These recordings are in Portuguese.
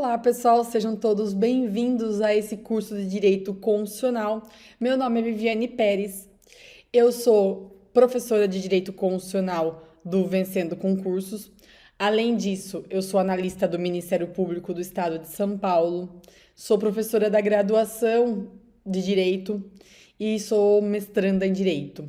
Olá, pessoal, sejam todos bem-vindos a esse curso de Direito Constitucional. Meu nome é Viviane Pérez, eu sou professora de Direito Constitucional do Vencendo Concursos. Além disso, eu sou analista do Ministério Público do Estado de São Paulo, sou professora da graduação de Direito e sou mestranda em Direito.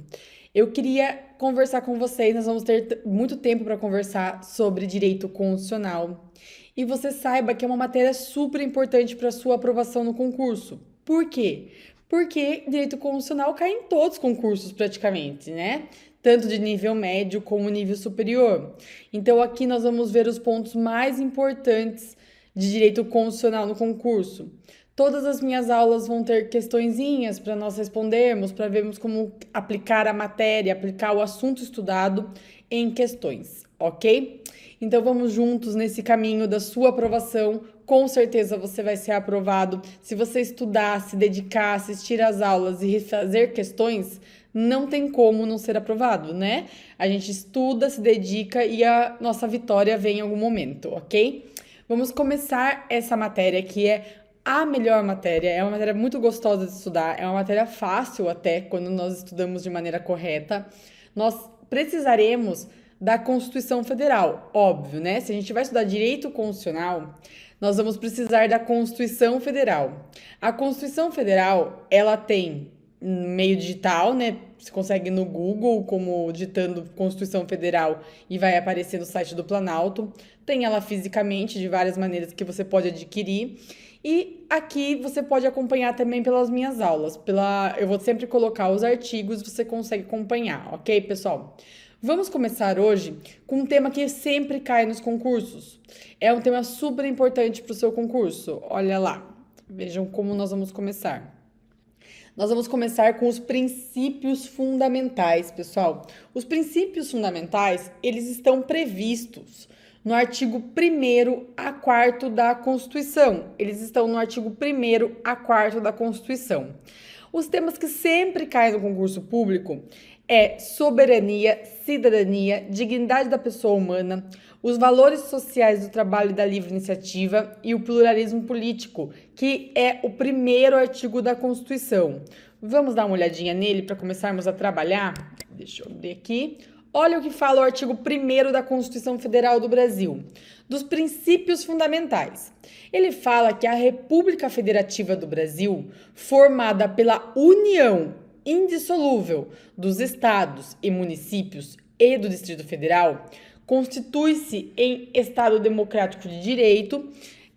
Eu queria conversar com vocês, nós vamos ter muito tempo para conversar sobre direito constitucional. E você saiba que é uma matéria super importante para a sua aprovação no concurso. Por quê? Porque direito constitucional cai em todos os concursos praticamente, né? Tanto de nível médio como nível superior. Então aqui nós vamos ver os pontos mais importantes de direito constitucional no concurso. Todas as minhas aulas vão ter questõezinhas para nós respondermos, para vermos como aplicar a matéria, aplicar o assunto estudado em questões, ok? Então vamos juntos nesse caminho da sua aprovação. Com certeza você vai ser aprovado. Se você estudar, se dedicar, assistir às aulas e refazer questões, não tem como não ser aprovado, né? A gente estuda, se dedica e a nossa vitória vem em algum momento, ok? Vamos começar essa matéria que é a melhor matéria, é uma matéria muito gostosa de estudar, é uma matéria fácil até quando nós estudamos de maneira correta. Nós precisaremos da Constituição Federal, óbvio, né? Se a gente vai estudar direito constitucional, nós vamos precisar da Constituição Federal. A Constituição Federal, ela tem meio digital, né? Você consegue no Google, como digitando Constituição Federal e vai aparecer no site do Planalto. Tem ela fisicamente, de várias maneiras que você pode adquirir. E aqui você pode acompanhar também pelas minhas aulas. Eu vou sempre colocar os artigos, você consegue acompanhar, ok, pessoal? Vamos começar hoje com um tema que sempre cai nos concursos. É um tema super importante para o seu concurso. Olha lá, vejam como nós vamos começar. Nós vamos começar com os princípios fundamentais, pessoal. Os princípios fundamentais, eles estão previstos no artigo 1º a 4º da Constituição. Eles estão no artigo 1º a 4º da Constituição. Os temas que sempre caem no concurso público é soberania, cidadania, dignidade da pessoa humana, os valores sociais do trabalho e da livre iniciativa e o pluralismo político, que é o 1º artigo da Constituição. Vamos dar uma olhadinha nele para começarmos a trabalhar? Deixa eu abrir aqui. Olha o que fala o artigo 1º da Constituição Federal do Brasil, dos princípios fundamentais. Ele fala que a República Federativa do Brasil, formada pela união indissolúvel dos estados e municípios e do Distrito Federal, constitui-se em Estado democrático de direito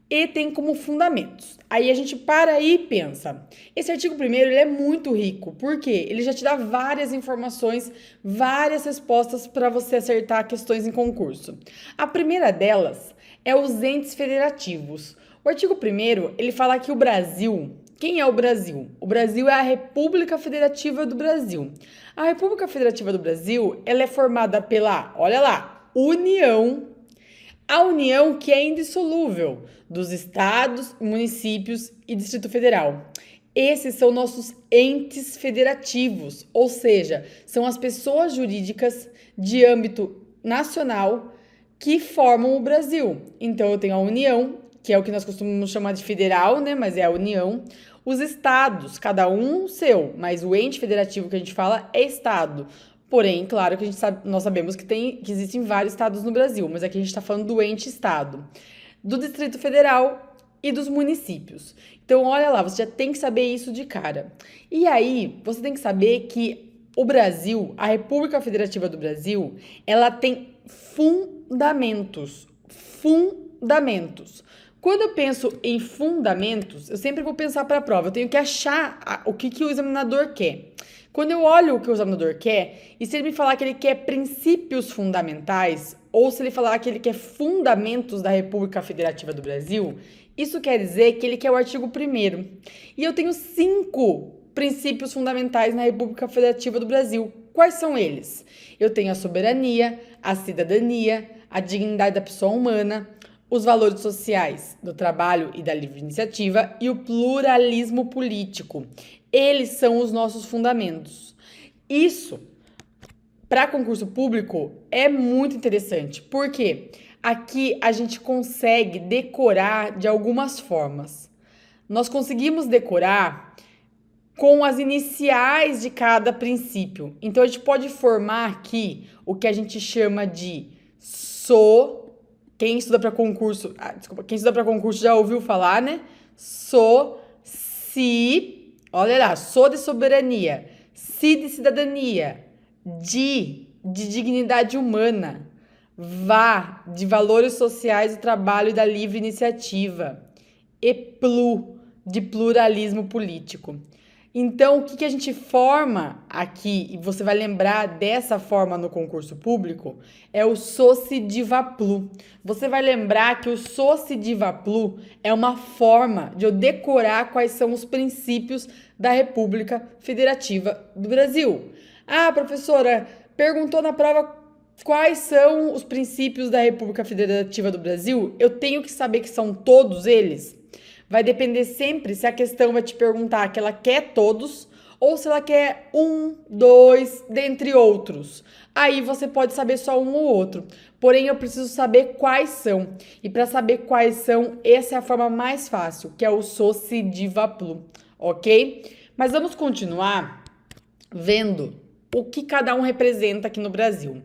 e tem como fundamentos. Aí a gente para aí e pensa. Esse artigo 1º ele é muito rico, porque ele já te dá várias informações, várias respostas para você acertar questões em concurso. A primeira delas é os entes federativos. O artigo 1º ele fala que o Brasil, quem é o Brasil? O Brasil é a República Federativa do Brasil. A República Federativa do Brasil, ela é formada pela, olha lá, a união que é indissolúvel dos estados, municípios e Distrito Federal. Esses são nossos entes federativos, ou seja, são as pessoas jurídicas de âmbito nacional que formam o Brasil. Então, eu tenho a União, que é o que nós costumamos chamar de federal, né? Mas é a União. Os estados, cada um seu, mas o ente federativo que a gente fala é estado. Porém, claro que nós sabemos que existem vários estados no Brasil, mas aqui a gente está falando do ente estado, do Distrito Federal e dos municípios. Então, olha lá, você já tem que saber isso de cara. E aí, você tem que saber que o Brasil, a República Federativa do Brasil, ela tem fundamentos. Fundamentos. Quando eu penso em fundamentos, eu sempre vou pensar para a prova. Eu tenho que achar o que o examinador quer. Quando eu olho o que o examinador quer, e se ele me falar que ele quer princípios fundamentais, ou se ele falar que ele quer fundamentos da República Federativa do Brasil, isso quer dizer que ele quer o artigo 1º. E eu tenho 5 princípios fundamentais na República Federativa do Brasil. Quais são eles? Eu tenho a soberania, a cidadania, a dignidade da pessoa humana, os valores sociais do trabalho e da livre iniciativa e o pluralismo político. Eles são os nossos fundamentos. Isso para concurso público é muito interessante. Por quê? Aqui a gente consegue decorar de algumas formas. Nós conseguimos decorar com as iniciais de cada princípio. Então, a gente pode formar aqui o que a gente chama de quem estuda para concurso, quem estuda para concurso já ouviu falar, né? Olha lá, de soberania, de cidadania, de dignidade humana, de valores sociais do trabalho e da livre iniciativa, e de pluralismo político. Então, o que a gente forma aqui, e você vai lembrar dessa forma no concurso público, é o Socidivaplu. Você vai lembrar que o Socidivaplu é uma forma de eu decorar quais são os princípios da República Federativa do Brasil. Ah, professora, perguntou na prova quais são os princípios da República Federativa do Brasil? Eu tenho que saber que são todos eles? Vai depender sempre se a questão vai te perguntar que ela quer todos ou se ela quer um, dois, dentre outros. Aí você pode saber só um ou outro. Porém, eu preciso saber quais são. E para saber quais são, essa é a forma mais fácil, que é o Socidivaplu, ok? Mas vamos continuar vendo o que cada um representa aqui no Brasil.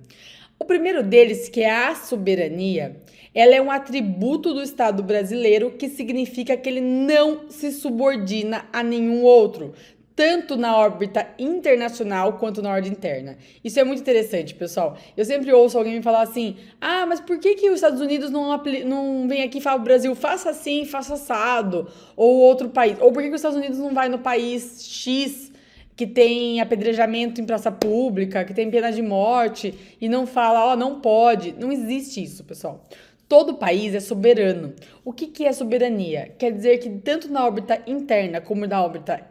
O primeiro deles, que é a soberania, ela é um atributo do Estado brasileiro que significa que ele não se subordina a nenhum outro, tanto na órbita internacional quanto na órbita interna. Isso é muito interessante, pessoal. Eu sempre ouço alguém me falar assim, mas por que os Estados Unidos não vem aqui e fala, Brasil, faça assim, faça assado, ou outro país? Ou por que os Estados Unidos não vai no país X que tem apedrejamento em praça pública, que tem pena de morte, e não fala, não pode. Não existe isso, pessoal. Todo país é soberano. O que é soberania? Quer dizer que tanto na órbita interna como na órbita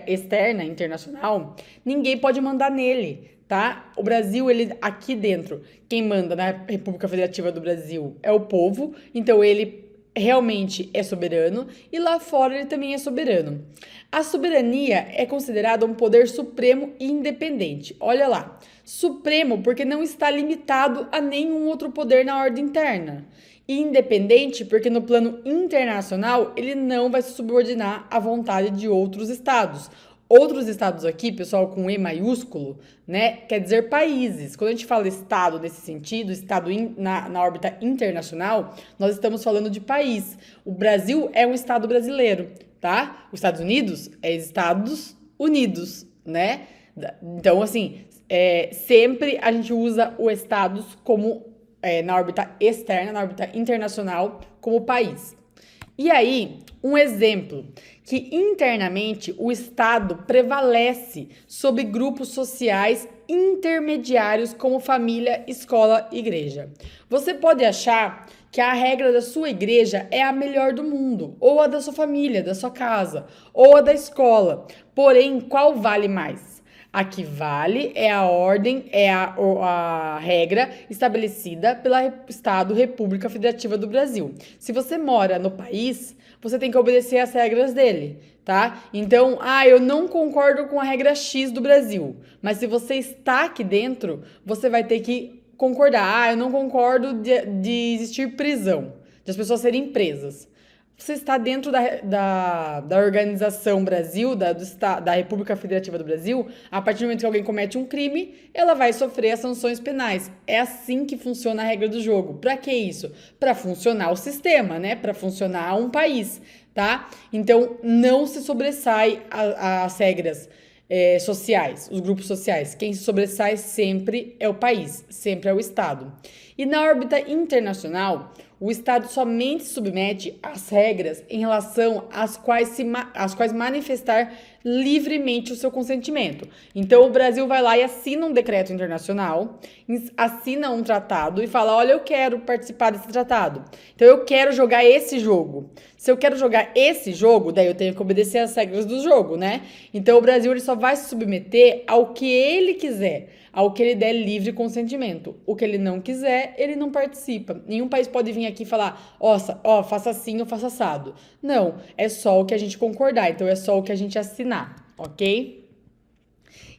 externa, internacional, ninguém pode mandar nele, tá? O Brasil, ele aqui dentro, quem manda na República Federativa do Brasil é o povo, então ele realmente é soberano, e lá fora ele também é soberano. A soberania é considerada um poder supremo e independente. Olha lá, supremo porque não está limitado a nenhum outro poder na ordem interna. E independente porque no plano internacional ele não vai se subordinar à vontade de outros estados. Outros estados aqui, pessoal, com E maiúsculo, né, quer dizer países. Quando a gente fala estado nesse sentido, estado na órbita internacional, nós estamos falando de país. O Brasil é um estado brasileiro, tá? Os Estados Unidos é Estados Unidos, né? Então, assim, sempre a gente usa o estados como, na órbita externa, na órbita internacional, como país. E aí, um exemplo, que internamente o Estado prevalece sobre grupos sociais intermediários como família, escola e igreja. Você pode achar que a regra da sua igreja é a melhor do mundo, ou a da sua família, da sua casa, ou a da escola. Porém, qual vale mais? A que vale é a ordem, é a regra estabelecida pelo Estado República Federativa do Brasil. Se você mora no país, você tem que obedecer às regras dele, tá? Então, eu não concordo com a regra X do Brasil, mas se você está aqui dentro, você vai ter que concordar. Eu não concordo de existir prisão, de as pessoas serem presas. Você está dentro da Organização Brasil, da República Federativa do Brasil, a partir do momento que alguém comete um crime, ela vai sofrer as sanções penais. É assim que funciona a regra do jogo. Para que isso? Para funcionar o sistema, né? Para funcionar um país, tá? Então, não se sobressai as regras sociais, os grupos sociais. Quem se sobressai sempre é o país, sempre é o Estado. E na órbita internacional, o Estado somente submete às regras em relação às quais manifestar livremente o seu consentimento. Então, o Brasil vai lá e assina um decreto internacional, assina um tratado e fala, olha, eu quero participar desse tratado. Então, eu quero jogar esse jogo. Se eu quero jogar esse jogo, daí eu tenho que obedecer às regras do jogo, né? Então, o Brasil ele só vai se submeter ao que ele quiser, ao que ele der livre consentimento. O que ele não quiser, ele não participa. Nenhum país pode vir aqui e falar, faça assim ou faça assado. Não, é só o que a gente concordar, então é só o que a gente assinar, ok?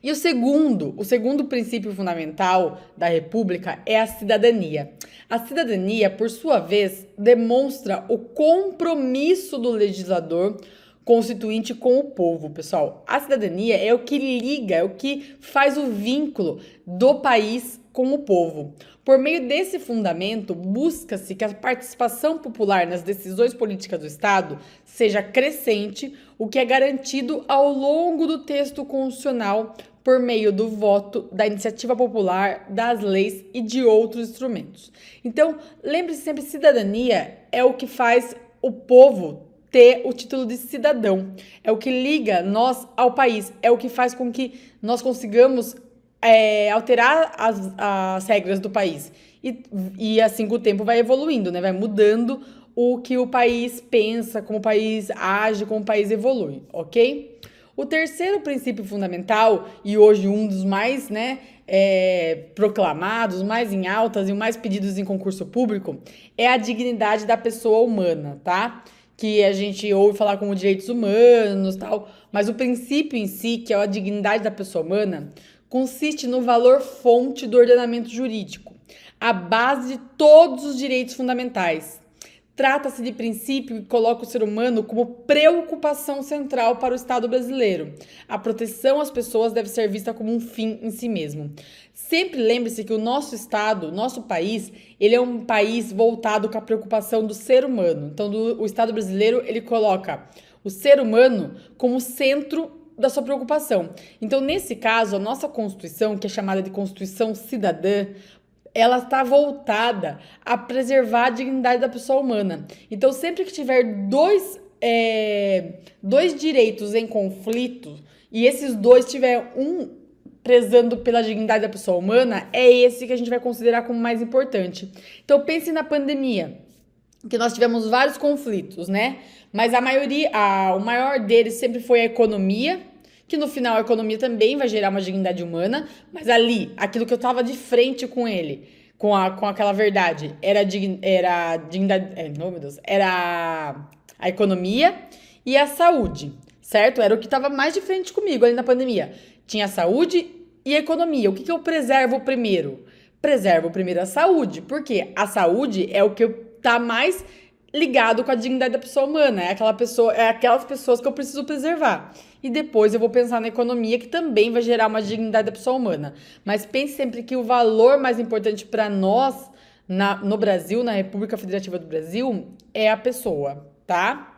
E o segundo princípio fundamental da República é a cidadania. A cidadania, por sua vez, demonstra o compromisso do legislador constituinte com o povo, pessoal. A cidadania é o que liga, é o que faz o vínculo do país com o povo. Por meio desse fundamento, busca-se que a participação popular nas decisões políticas do Estado seja crescente, o que é garantido ao longo do texto constitucional por meio do voto, da iniciativa popular, das leis e de outros instrumentos. Então, lembre-se sempre, cidadania é o que faz o povo ter o título de cidadão. É o que liga nós ao país, é o que faz com que nós consigamos alterar as regras do país. E assim com o tempo vai evoluindo, né? Vai mudando o que o país pensa, como o país age, como o país evolui, ok? O terceiro princípio fundamental, e hoje um dos mais proclamados, mais em altas e mais pedidos em concurso público, é a dignidade da pessoa humana, tá? Que a gente ouve falar como direitos humanos e tal, mas o princípio em si, que é a dignidade da pessoa humana, consiste no valor fonte do ordenamento jurídico, a base de todos os direitos fundamentais. Trata-se de princípio que coloca o ser humano como preocupação central para o Estado brasileiro. A proteção às pessoas deve ser vista como um fim em si mesmo. Sempre lembre-se que o nosso Estado, o nosso país, ele é um país voltado com a preocupação do ser humano. Então, o Estado brasileiro, ele coloca o ser humano como centro da sua preocupação. Então, nesse caso, a nossa Constituição, que é chamada de Constituição Cidadã, ela está voltada a preservar a dignidade da pessoa humana. Então, sempre que tiver dois direitos em conflito e esses dois tiver um prezando pela dignidade da pessoa humana, é esse que a gente vai considerar como mais importante. Então, pense na pandemia, que nós tivemos vários conflitos, né? Mas o maior deles sempre foi a economia, que no final a economia também vai gerar uma dignidade humana, mas ali, aquilo que eu estava de frente com ele, com aquela verdade, era a economia e a saúde, certo? Era o que estava mais de frente comigo ali na pandemia. Tinha a saúde e a economia. O que eu preservo primeiro? Preservo primeiro a saúde, porque a saúde é o que está mais ligado com a dignidade da pessoa humana, aquelas pessoas que eu preciso preservar. E depois eu vou pensar na economia, que também vai gerar uma dignidade da pessoa humana. Mas pense sempre que o valor mais importante para nós, no Brasil, na República Federativa do Brasil, é a pessoa, tá?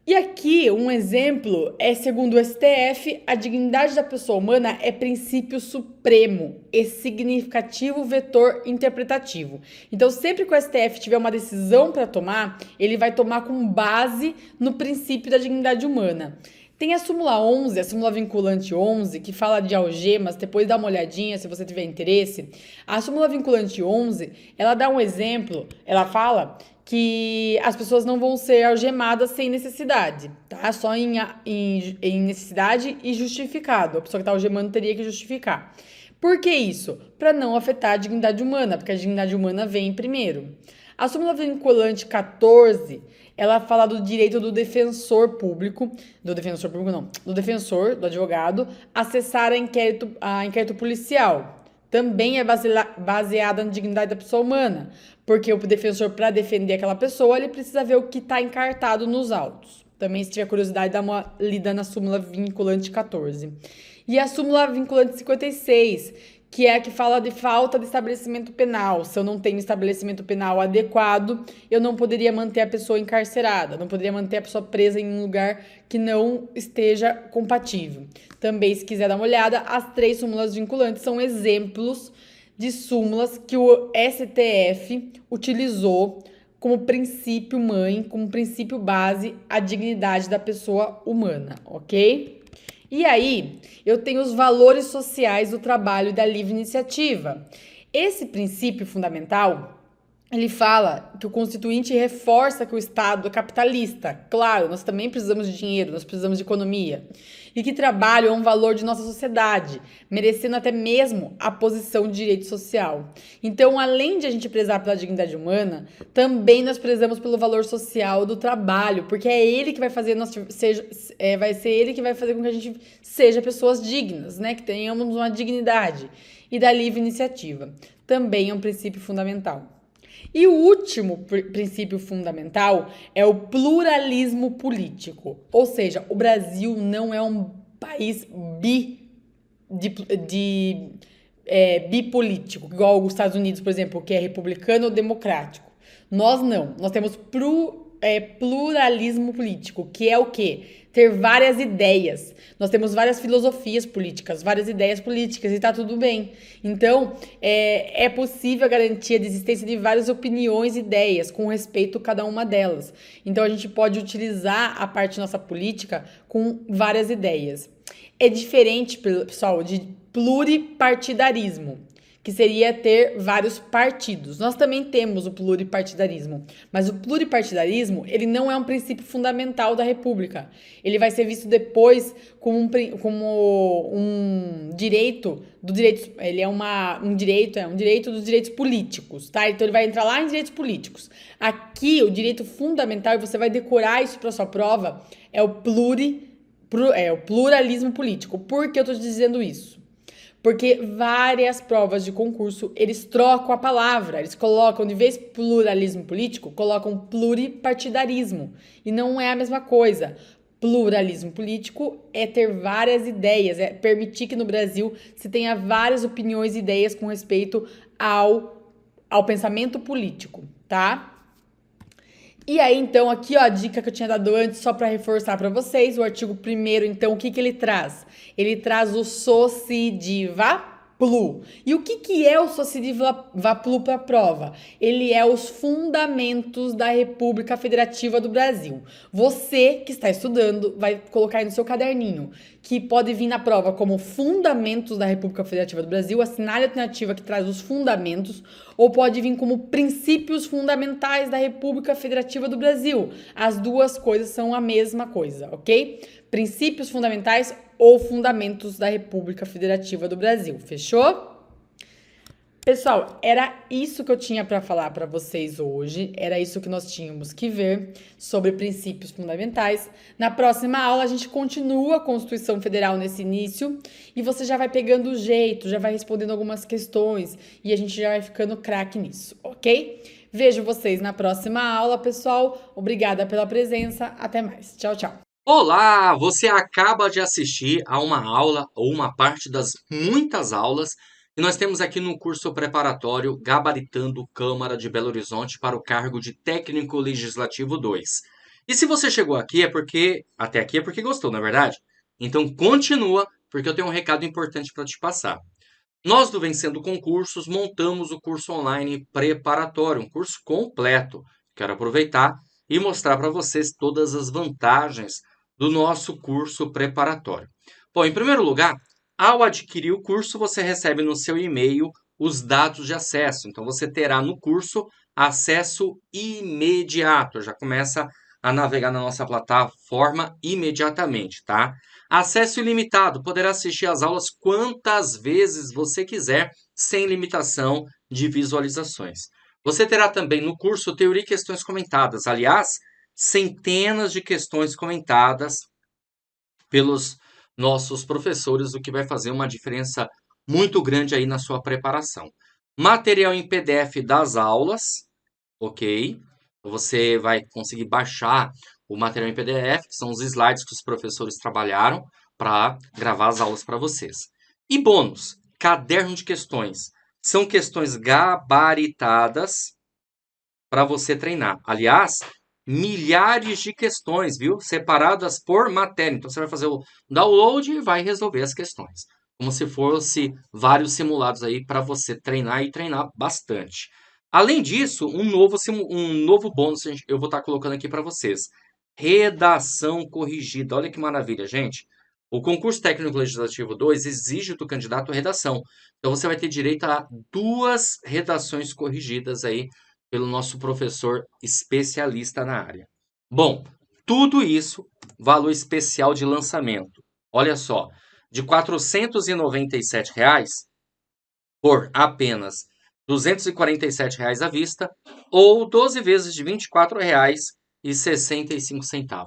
E aqui, um exemplo é, segundo o STF, a dignidade da pessoa humana é princípio supremo e significativo vetor interpretativo. Então, sempre que o STF tiver uma decisão para tomar, ele vai tomar com base no princípio da dignidade humana. Tem a súmula 11, a súmula vinculante 11, que fala de algemas, depois dá uma olhadinha se você tiver interesse. A súmula vinculante 11, ela dá um exemplo, ela fala que as pessoas não vão ser algemadas sem necessidade, tá? Só em necessidade e justificado. A pessoa que está algemando teria que justificar. Por que isso? Para não afetar a dignidade humana, porque a dignidade humana vem primeiro. A súmula vinculante 14, ela fala do direito do defensor, do advogado, acessar a inquérito policial. Também é baseada na dignidade da pessoa humana, porque o defensor, para defender aquela pessoa, ele precisa ver o que está encartado nos autos. Também, se tiver curiosidade, dá uma lida na súmula vinculante 14. E a súmula vinculante 56, que é a que fala de falta de estabelecimento penal. Se eu não tenho estabelecimento penal adequado, eu não poderia manter a pessoa encarcerada, não poderia manter a pessoa presa em um lugar que não esteja compatível. Também, se quiser dar uma olhada, as 3 súmulas vinculantes são exemplos de súmulas que o STF utilizou como princípio mãe, como princípio base, a dignidade da pessoa humana, ok? E aí, eu tenho os valores sociais do trabalho e da livre iniciativa. Esse princípio fundamental, ele fala que o Constituinte reforça que o Estado é capitalista. Claro, nós também precisamos de dinheiro, nós precisamos de economia. E que trabalho é um valor de nossa sociedade, merecendo até mesmo a posição de direito social. Então, além de a gente prezar pela dignidade humana, também nós prezamos pelo valor social do trabalho, porque é ele que vai fazer vai ser ele que vai fazer com que a gente seja pessoas dignas, né? Que tenhamos uma dignidade e da livre iniciativa. Também é um princípio fundamental. E o último princípio fundamental é o pluralismo político. Ou seja, o Brasil não é um país bipolítico, igual os Estados Unidos, por exemplo, que é republicano ou democrático. Nós não. Nós temos pluralismo político, que é o quê? Ter várias ideias. Nós temos várias filosofias políticas, várias ideias políticas e tá tudo bem. Então, é possível a garantia de existência de várias opiniões e ideias, com respeito a cada uma delas. Então, a gente pode utilizar a parte nossa política com várias ideias. É diferente, pessoal, de pluripartidarismo, que seria ter vários partidos. Nós também temos o pluripartidarismo, mas o pluripartidarismo, ele não é um princípio fundamental da República. Ele vai ser visto depois como um direito do direito, ele é um direito dos direitos políticos, tá? Então ele vai entrar lá em direitos políticos. Aqui, o direito fundamental, e você vai decorar isso para sua prova, é o pluralismo político. Por que eu estou dizendo isso? Porque várias provas de concurso, eles trocam a palavra. Eles colocam, de vez pluralismo político, colocam pluripartidarismo. E não é a mesma coisa. Pluralismo político é ter várias ideias, é permitir que no Brasil se tenha várias opiniões e ideias com respeito ao pensamento político, tá? E aí, então, aqui, ó, a dica que eu tinha dado antes, só para reforçar para vocês, o artigo 1º, então, o que que ele traz? Ele traz o socidiva plu. E o que é o socidiva plu para a prova? Ele é os fundamentos da República Federativa do Brasil. Você que está estudando vai colocar aí no seu caderninho, que pode vir na prova como fundamentos da República Federativa do Brasil, assinale a alternativa que traz os fundamentos, ou pode vir como princípios fundamentais da República Federativa do Brasil. As duas coisas são a mesma coisa, ok? Princípios fundamentais ou fundamentos da República Federativa do Brasil. Fechou? Pessoal, era isso que eu tinha para falar para vocês hoje. Era isso que nós tínhamos que ver sobre princípios fundamentais. Na próxima aula, a gente continua a Constituição Federal nesse início e você já vai pegando o jeito, já vai respondendo algumas questões e a gente já vai ficando craque nisso, ok? Vejo vocês na próxima aula, pessoal. Obrigada pela presença. Até mais. Tchau, tchau. Olá, você acaba de assistir a uma aula ou uma parte das muitas aulas que nós temos aqui no curso preparatório Gabaritando Câmara de Belo Horizonte para o cargo de Técnico Legislativo 2. E se você chegou aqui até aqui é porque gostou, não é verdade? Então continua, porque eu tenho um recado importante para te passar. Nós do Vencendo Concursos montamos o curso online preparatório, um curso completo. Quero aproveitar e mostrar para vocês todas as vantagens do nosso curso preparatório. Bom, em primeiro lugar, ao adquirir o curso, você recebe no seu e-mail os dados de acesso. Então, você terá no curso acesso imediato. Já começa a navegar na nossa plataforma imediatamente, tá? Acesso ilimitado. Poderá assistir às aulas quantas vezes você quiser, sem limitação de visualizações. Você terá também no curso Teoria e Questões Comentadas. Aliás, centenas de questões comentadas pelos nossos professores, o que vai fazer uma diferença muito grande aí na sua preparação. Material em PDF das aulas, ok? Você vai conseguir baixar o material em PDF, que são os slides que os professores trabalharam para gravar as aulas para vocês. E bônus, caderno de questões. São questões gabaritadas para você treinar. Aliás, milhares de questões, viu? Separadas por matéria. Então, você vai fazer o download e vai resolver as questões. Como se fosse vários simulados aí para você treinar e treinar bastante. Além disso, um novo bônus eu vou estar colocando aqui para vocês. Redação corrigida. Olha que maravilha, gente. O concurso técnico legislativo 2 exige do candidato redação. Então, você vai ter direito a 2 redações corrigidas aí pelo nosso professor especialista na área. Bom, tudo isso, valor especial de lançamento. Olha só, de R$ 497 por apenas R$ 247 à vista ou 12 vezes de R$ 24,65.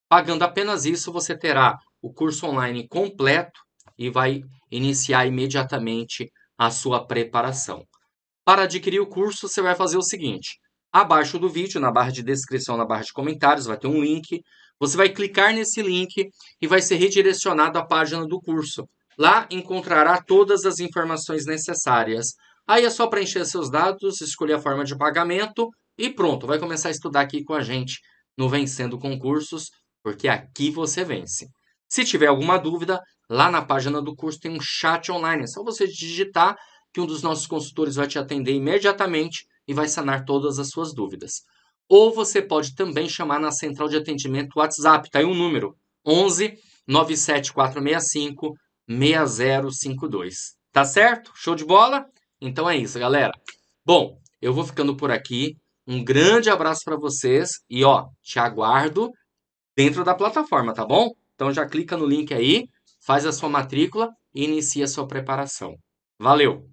Pagando apenas isso, você terá o curso online completo e vai iniciar imediatamente a sua preparação. Para adquirir o curso, você vai fazer o seguinte: abaixo do vídeo, na barra de descrição, na barra de comentários, vai ter um link. Você vai clicar nesse link e vai ser redirecionado à página do curso. Lá encontrará todas as informações necessárias. Aí é só preencher seus dados, escolher a forma de pagamento e pronto, vai começar a estudar aqui com a gente no Vencendo Concursos, porque aqui você vence. Se tiver alguma dúvida, lá na página do curso tem um chat online. É só você digitar que um dos nossos consultores vai te atender imediatamente e vai sanar todas as suas dúvidas. Ou você pode também chamar na central de atendimento WhatsApp, tá aí um número: 11 97465 6052. Tá certo? Show de bola? Então é isso, galera. Bom, eu vou ficando por aqui. Um grande abraço para vocês e ó, te aguardo dentro da plataforma, tá bom? Então já clica no link aí, faz a sua matrícula e inicia a sua preparação. Valeu!